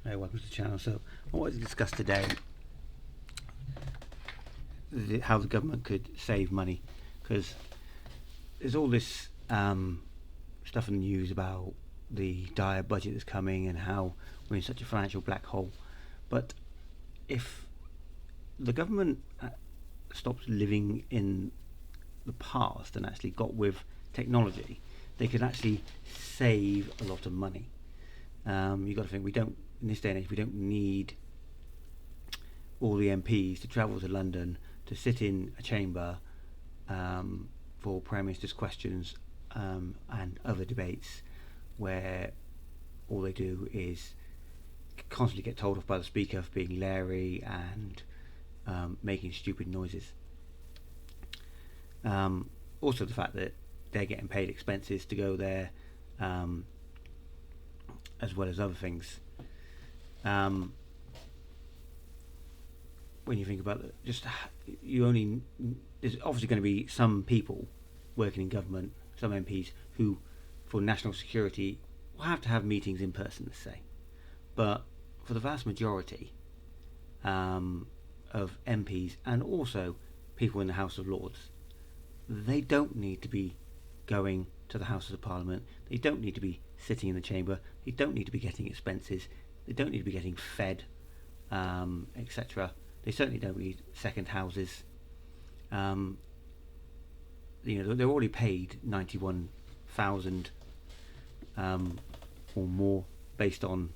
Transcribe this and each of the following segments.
Hey, welcome to the channel. So I wanted to discuss today how the government could save money, because there's all this stuff in the news about the dire budget that's coming and how we're in such a financial black hole. But if the government stopped living in the past and actually got with technology, they could actually save a lot of money. You've got to think, we don't, in this day and age, we don't need all the MPs to travel to London to sit in a chamber for Prime Minister's questions and other debates where all they do is constantly get told off by the Speaker for being leery and making stupid noises. Also the fact that they're getting paid expenses to go there, as well as other things. When you think about it, there's obviously going to be some people working in government, some MPs who, for national security, will have to have meetings in person, let's say. But for the vast majority of MPs and also people in the House of Lords, they don't need to be going to the Houses of Parliament. They don't need to be sitting in the chamber. They don't need to be getting expenses. They don't need to be getting fed, etc. They certainly don't need second houses. They're already paid 91,000 or more, based on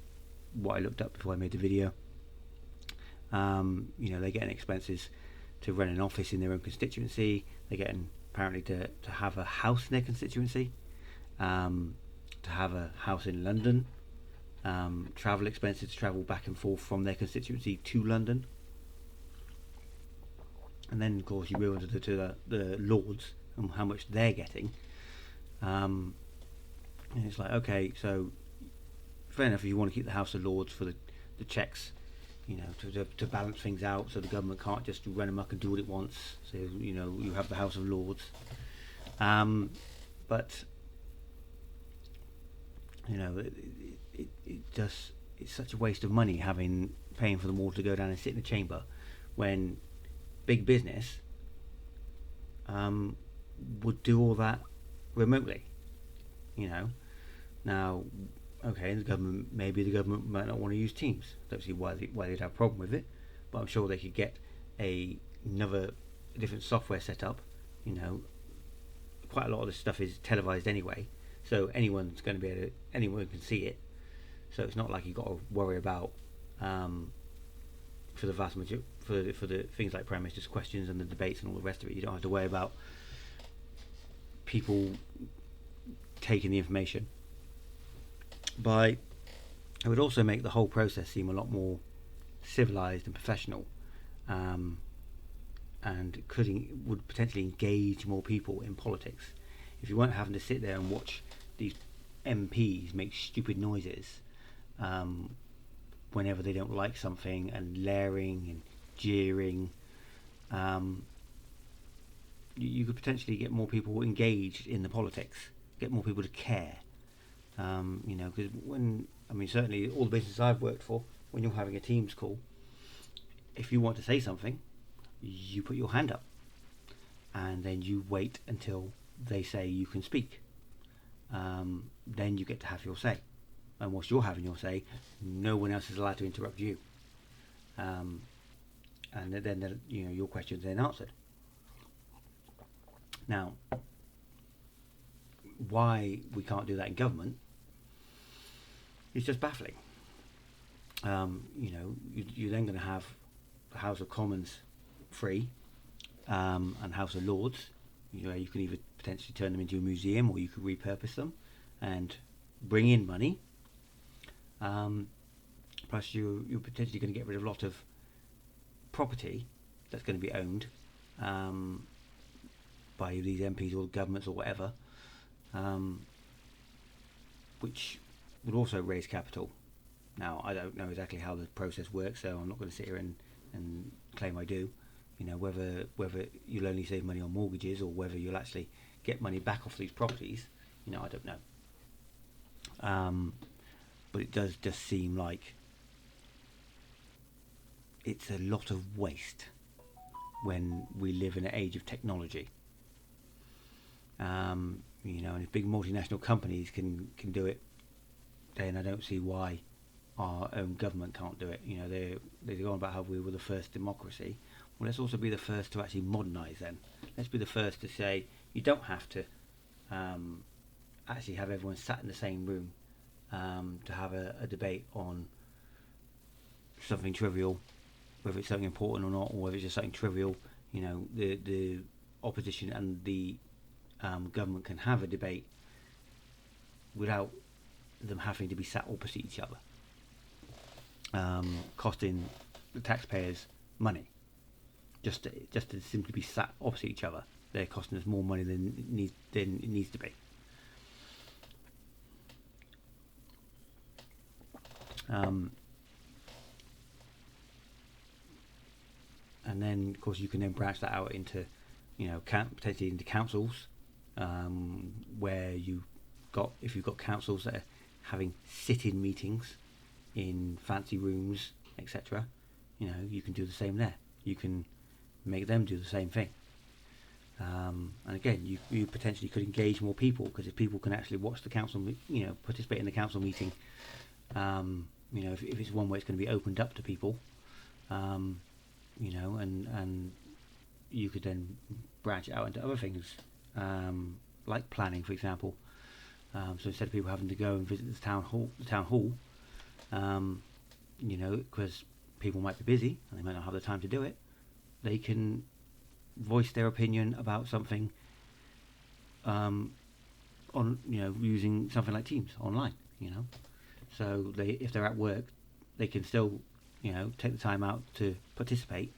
what I looked up before I made the video. They're getting expenses to rent an office in their own constituency. They're getting apparently to have a house in their constituency, to have a house in London, travel expenses to travel back and forth from their constituency to London. And then, of course, you move on to the Lords and how much they're getting. And it's like, okay, so fair enough if you want to keep the House of Lords for the checks, to balance things out, so the government can't just run amok and do what it wants. So you have the House of Lords, but it's such a waste of money paying for them all to go down and sit in a chamber, when big business would do all that remotely. Now, okay, maybe the government might not want to use Teams. Don't see why they'd have a problem with it, but I'm sure they could get another different software set up. Quite a lot of this stuff is televised anyway, so anyone can see it. So it's not like you've got to worry about, for the vast majority, for the things like Prime Minister's questions and the debates and all the rest of it. You don't have to worry about people taking the information. It would also make the whole process seem a lot more civilised and professional, and would potentially engage more people in politics if you weren't having to sit there and watch these MPs make stupid noises whenever they don't like something, and leering and jeering. You could potentially get more people engaged in the politics, get more people to care. Because certainly all the businesses I've worked for, when you're having a Teams call, if you want to say something, you put your hand up, and then you wait until they say you can speak. Then you get to have your say, and whilst you're having your say, no one else is allowed to interrupt you. And then your question's then answered. Now, why we can't do that in government is just baffling. You're then going to have the House of Commons free, and House of Lords. You can either potentially turn them into a museum, or you could repurpose them and bring in money. Plus, you're potentially going to get rid of a lot of property that's going to be owned by these MPs or governments or whatever, which would also raise capital. Now, I don't know exactly how the process works, so I'm not going to sit here and claim I do. Whether you'll only save money on mortgages, or whether you'll actually get money back off these properties, I don't know. But it does just seem like it's a lot of waste when we live in an age of technology. And if big multinational companies can do it, then I don't see why our own government can't do it. They're going about how we were the first democracy. Well, let's also be the first to actually modernise. Then let's be the first to say you don't have to actually have everyone sat in the same room to have a debate on something trivial, whether it's something important or not, or whether it's just something trivial. The opposition and the government can have a debate without them having to be sat opposite each other, costing the taxpayers money. Just to simply be sat opposite each other, they're costing us more money than it needs to be. And then, of course, you can then branch that out into, potentially into councils, where if you've got councils that are having sit-in meetings in fancy rooms, etc. You can do the same there. You can make them do the same thing. And again, you potentially could engage more people, because if people can actually watch the council, participate in the council meeting, if it's one where it's going to be opened up to people, and you could then branch it out into other things, like planning, for example. So instead of people having to go and visit the town hall, because people might be busy and they might not have the time to do it, they can voice their opinion about something using something like Teams online. So if they're at work, they can still take the time out to participate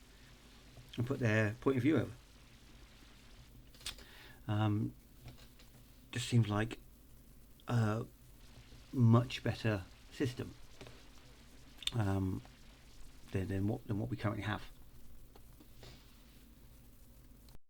and put their point of view over. Just seems like a much better system than what we currently have.